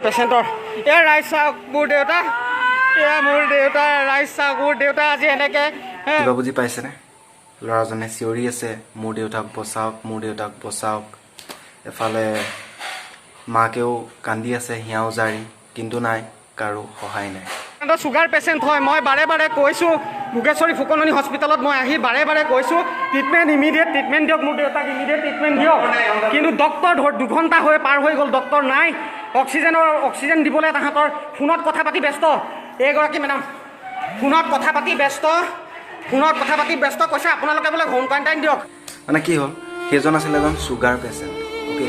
পেচেণ্টৰ এই ৰাইজ চাওক মোৰ দেউতা মোৰ দেউতা ৰাইজ চাওক মোৰ দেউতা আজি এনেকৈ কিবা বুজি পাইছেনে ল'ৰাজনে চিঞৰি আছে মোৰ দেউতাক বচাওক মোৰ দেউতাক বচাওক এফালে মাকেও কান্দি আছে হিয়াও জাৰি কিন্তু নাই কাৰো সহায় নাই চুগাৰ পেচেণ্ট হয় মই বাৰে বাৰে কৈছোঁ ভোগেশ্বৰী ফুকননি হস্পিটেলত মই আহি বাৰে বাৰে কৈছোঁ ট্ৰিটমেণ্ট ইমিডিয়েট ট্ৰিটমেণ্ট দিয়ক মোৰ দেউতাক ইমিডিয়েট ট্ৰিটমেণ্ট দিয়ক কিন্তু ডক্টৰ 2 ঘণ্টা হৈ পাৰ হৈ গ'ল ডক্টৰ নাই অক্সিজেন দিবলৈ তাহাঁতৰ ফোনত কথা পাতি ব্যস্ত এইগৰাকী মেডাম ফোনত কথা পাতি ব্যস্ত কৈছে আপোনালোকে বোলে হোম কোৱাৰেণ্টাইন দিয়ক মানে কি হ'ল সেইজন আছিল এজন চুগাৰ পেচেণ্ট অ'কে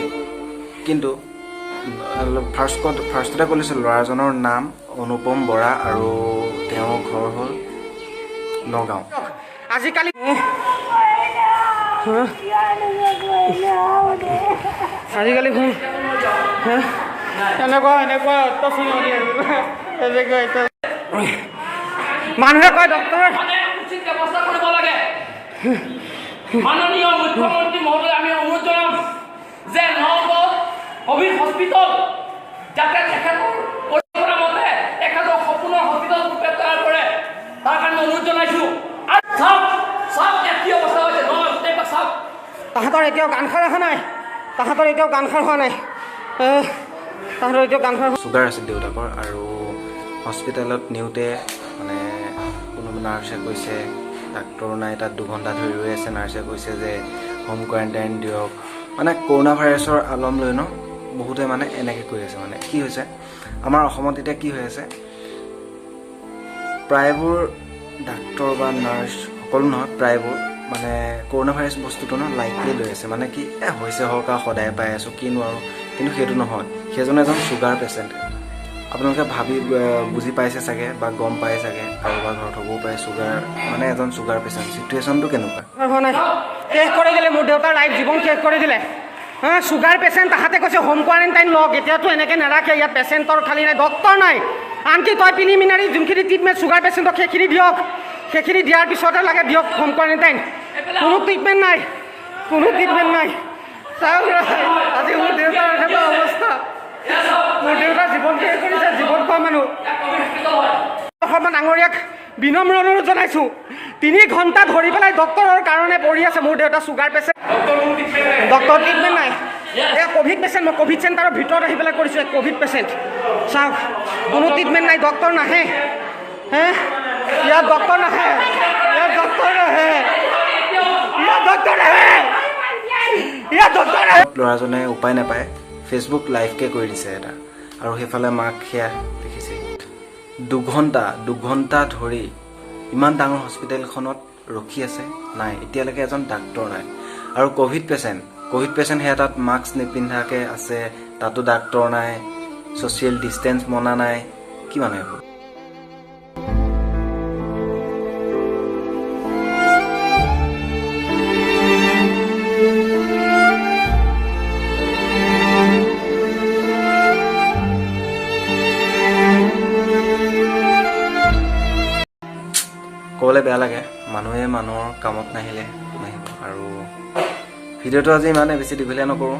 কিন্তু ফাৰ্ষ্টতে কৈছিল ল'ৰাজনৰ নাম অনুপম বৰা আৰু তেওঁৰ ঘৰ হ'ল নগাঁও আজিকালি মানুহে কয় ডক্টৰ মাননীয় মুখ্যমন্ত্ৰী মহোদয় আমি অনুৰোধ জনাম যে নগাঁও কোভিড হস্পিটেল যাতে তেখেতৰ পৰিকল্পনা মতে তেখেতৰ সম্পূৰ্ণ হস্পিটেল ৰূপে তৈয়াৰ কৰে তাৰ কাৰণে অনুৰোধ জনাইছোঁ আৰু চাওক কি অৱস্থা হৈছে নগাঁও চাওক তাহাঁতৰ এতিয়াও গানখাৰ অহা নাই চুগাৰ আছিল দেউতাকৰ আৰু হস্পিটেলত নিওঁতে মানে কোনো নাৰ্ছে কৈছে ডাক্তৰ নাই তাত 2 ঘণ্টা ধৰি ৰৈ আছে নাৰ্ছে কৈছে যে হোম কোৱাৰেণ্টাইন দিয়ক মানে কৰোণা ভাইৰাছৰ আলম লৈ ন বহুতে মানে এনেকৈ কৈ আছে মানে কি হৈছে আমাৰ অসমত এতিয়া কি হৈ আছে প্ৰায়বোৰ ডাক্তৰ বা নাৰ্ছ সকলো নহয় প্ৰায়বোৰ মানে কৰোণা ভাইৰাছ বস্তুটো ন লাইটলি লৈ আছে মানে কি হৈছে হওক আৰু সদায় পাই আছোঁ কিনো আৰু কিন্তু সেইটো নহয় সেইজন এজন চুগাৰ পেচেণ্ট আপোনালোকে ভাবি বুজি পাইছে চাগে বা গম পাই চাগে কাৰোবাৰ ঘৰত হ'বও পাৰে চুগাৰ মানে এজন চুগাৰ পেচেণ্ট চিটুৱেশ্যনটো কেনেকুৱা শেষ কৰি দিলে মোৰ দেউতাৰ লাইফ জীৱন শেষ কৰি দিলে চুগাৰ পেচেণ্ট তাহাঁতে কৈছে হোম কোৱাৰেণ্টাইন লওক এতিয়াতো এনেকৈ নাৰাখে ইয়াত পেচেণ্টৰ খালী নাই ডক্টৰ নাই আনকি তই প্ৰিলিমিনাৰী যোনখিনি ট্ৰিটমেণ্ট চুগাৰ পেচেণ্টক সেইখিনি দিয়ক সেইখিনি দিয়াৰ পিছতে লাগে দিয়ক হোম কোৱাৰেণ্টাইন কোনো ট্ৰিটমেণ্ট নাই চাওক আজি মোৰ দেউতাৰ এনেকুৱা অৱস্থা মোৰ দেউতাৰ জীৱন শেষ কৰিছে জীৱন খোৱা মানুহ অসমত ডাঙৰীয়াক বিনম্ৰ অনুৰোধ জনাইছোঁ 3 ঘণ্টা ধৰি পেলাই ডক্টৰৰ কাৰণে পৰি আছে মোৰ দেউতা চুগাৰ পেচেণ্ট ডক্টৰ ট্ৰিটমেণ্ট নাই এয়া ক'ভিড পেচেণ্ট মই ক'ভিড চেণ্টাৰৰ ভিতৰত আহি পেলাই কৰিছোঁ ক'ভিড পেচেণ্ট চাওক কোনো ট্ৰিটমেণ্ট নাই ডক্টৰ নাহে ইয়াত ডক্টৰ নাহে ল'ৰাজনে উপায় নাপায় ফেচবুক লাইভকে কৰি দিছে এটা আৰু সেইফালে মাক সেয়া দেখিছে 2 ঘণ্টা ধৰি ইমান ডাঙৰ হস্পিটেলখনত ৰখি আছে নাই এতিয়ালৈকে এজন ডাক্তৰ নাই আৰু ক'ভিড পেচেণ্ট সেয়া তাত মাস্ক নিপিন্ধাকৈ আছে তাতো ডাক্তৰ নাই ছ'চিয়েল ডিষ্টেঞ্চ মনা নাই কি মানে এইবোৰ ক'বলৈ বেয়া লাগে মানুহে মানুহৰ কামত নাহিলে নাহিব আৰু ভিডিঅ'টো আজি ইমানে বেছি দীঘলীয়া নকৰোঁ